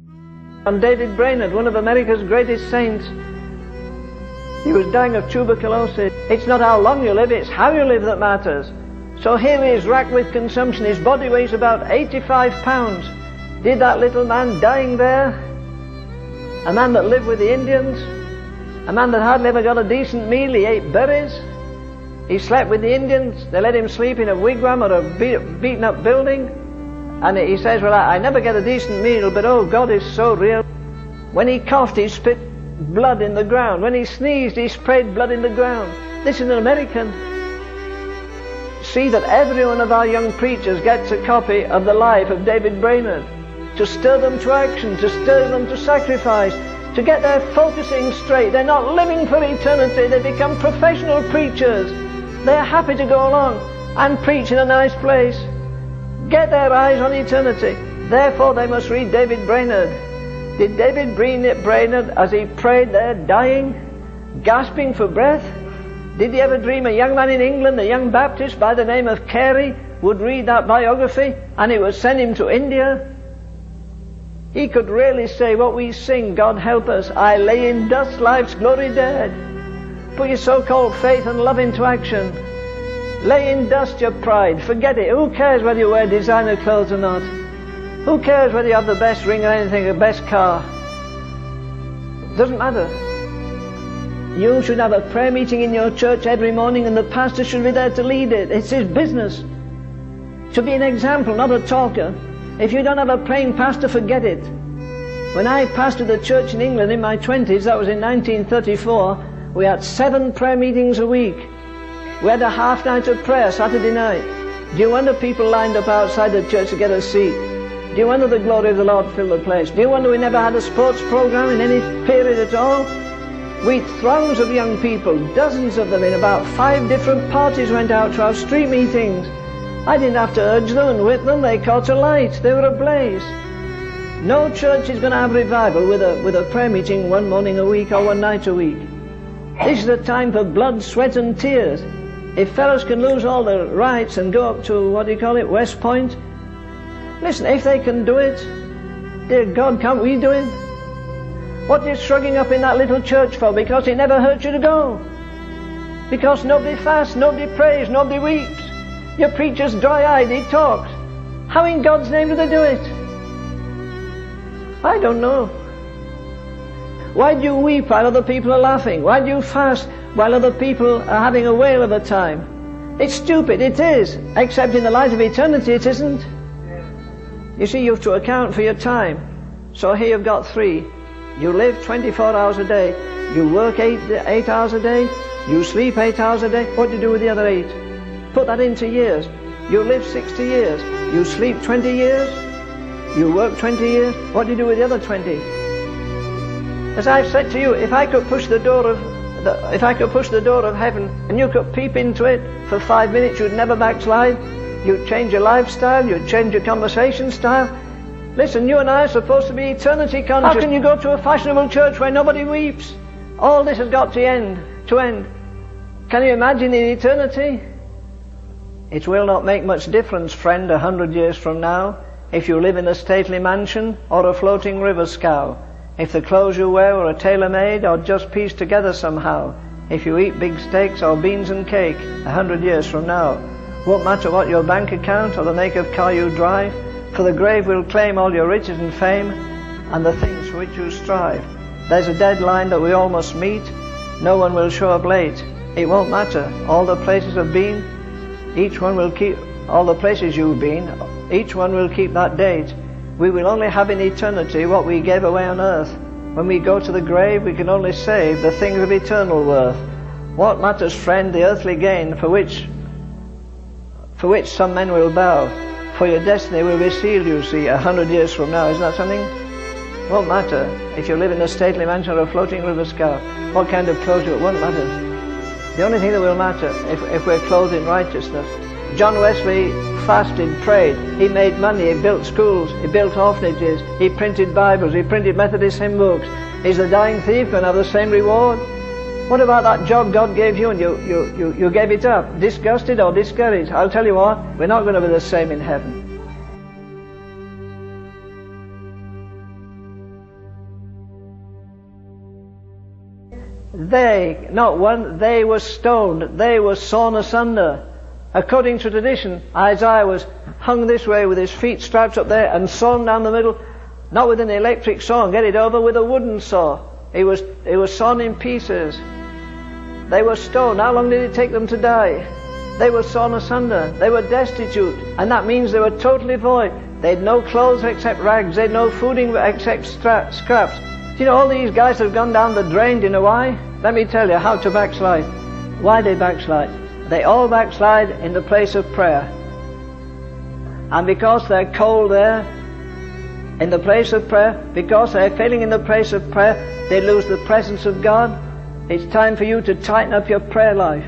And David Brainerd, one of America's greatest saints, he was dying of tuberculosis. It's not how long you live, it's how you live that matters. So here he is, racked with consumption. His body weighs about 85 pounds. Did that little man dying there, a man that lived with the Indians, a man that hardly ever got a decent meal, he ate berries, he slept with the Indians, they let him sleep in a wigwam or a beaten up building, and he says, well, I never get a decent meal, but oh, God is so real. When he coughed, he spit blood in the ground. When he sneezed, he sprayed blood in the ground. This is an American. See that every one of our young preachers gets a copy of the life of David Brainerd, to stir them to action, to stir them to sacrifice, to get their focusing straight. They're not living for eternity, they become professional preachers. They're happy to go along and preach in a nice place. Get their eyes on eternity. Therefore they must read David Brainerd. Did David Brainerd, as he prayed there, dying, gasping for breath, did he ever dream a young man in England, a young Baptist by the name of Carey, would read that biography and it would send him to India? He could really say what we sing, God help us, I lay in dust, life's glory dead. Put your so-called faith and love into action. Lay in dust your pride, forget it. Who cares whether you wear designer clothes or not? Who cares whether you have the best ring or anything, the best car? Doesn't matter. You should have a prayer meeting in your church every morning and the pastor should be there to lead it. It's his business. To be an example, not a talker. If you don't have a praying pastor, forget it. When I pastored a church in England in my 20s, that was in 1934, we had 7 prayer meetings a week. We had a half night of prayer Saturday night. Do you wonder people lined up outside the church to get a seat? Do you wonder the glory of the Lord filled the place? Do you wonder we never had a sports program in any period at all? We had throngs of young people, dozens of them in about 5 different parties went out to have street meetings. I didn't have to urge them and whip them, they caught a light, they were ablaze. No church is going to have revival with a prayer meeting one morning a week or one night a week. This is a time for blood, sweat and tears. If fellows can lose all their rights and go up to, what do you call it, West Point, listen, if they can do it, dear God, can't we do it? What are you shrugging up in that little church for? Because it never hurt you to go. Because nobody fasts, nobody prays, nobody weeps. Your preacher's dry-eyed, he talks. How in God's name do they do it? I don't know. Why do you weep while other people are laughing? Why do you fast while other people are having a whale of a time? It's stupid, it is. Except in the light of eternity it isn't. You see, you have to account for your time. So here you've got 3. You live 24 hours a day. You work 8 hours a day. You sleep 8 hours a day. What do you do with the other 8? Put that into years. You live 60 years. You sleep 20 years. You work 20 years. What do you do with the other 20? As I've said to you, if I could push the door of heaven and you could peep into it for 5 minutes, you'd never backslide. You'd change your lifestyle. You'd change your conversation style. Listen, you and I are supposed to be eternity conscious. How can you go to a fashionable church where nobody weeps? All this has got to end. Can you imagine in eternity? It will not make much difference, friend, 100 years from now, if you live in a stately mansion or a floating river scow, if the clothes you wear are tailor-made or just pieced together somehow, if you eat big steaks or beans and cake 100 years from now. Won't matter what your bank account or the make of car you drive, for the grave will claim all your riches and fame and the things for which you strive. There's a deadline that we all must meet. No one will show up late. It won't matter. All the places have been, each one will keep, all the places you've been, each one will keep that date. We will only have in eternity what we gave away on earth. When we go to the grave, we can only save the things of eternal worth. What matters, friend, the earthly gain for which some men will bow? For your destiny will be sealed, you see, 100 years from now. Isn't that something? Won't matter if you live in a stately mansion or a floating river scow. What kind of clothes you, it won't matter. The only thing that will matter if we're clothed in righteousness. John Wesley fasted, prayed, he made money, he built schools, he built orphanages, he printed Bibles, he printed Methodist hymn books. Is the dying thief going to have the same reward? What about that job God gave you and you gave it up? Disgusted or discouraged? I'll tell you what, we're not going to be the same in heaven. They, not one, they were stoned, they were sawn asunder. According to tradition, Isaiah was hung this way with his feet strapped up there and sawn down the middle, not with an electric saw and get it over, with a wooden saw. He was sawn in pieces. They were stoned. How long did it take them to die? They were sawn asunder. They were destitute. And that means they were totally void. They had no clothes except rags. They had no food except scraps. Do you know all these guys have gone down the drain? Do you know why? Let me tell you how to backslide. Why they backslide? They all backslide in the place of prayer. And because they're cold there, in the place of prayer, because they're failing in the place of prayer, they lose the presence of God. It's time for you to tighten up your prayer life.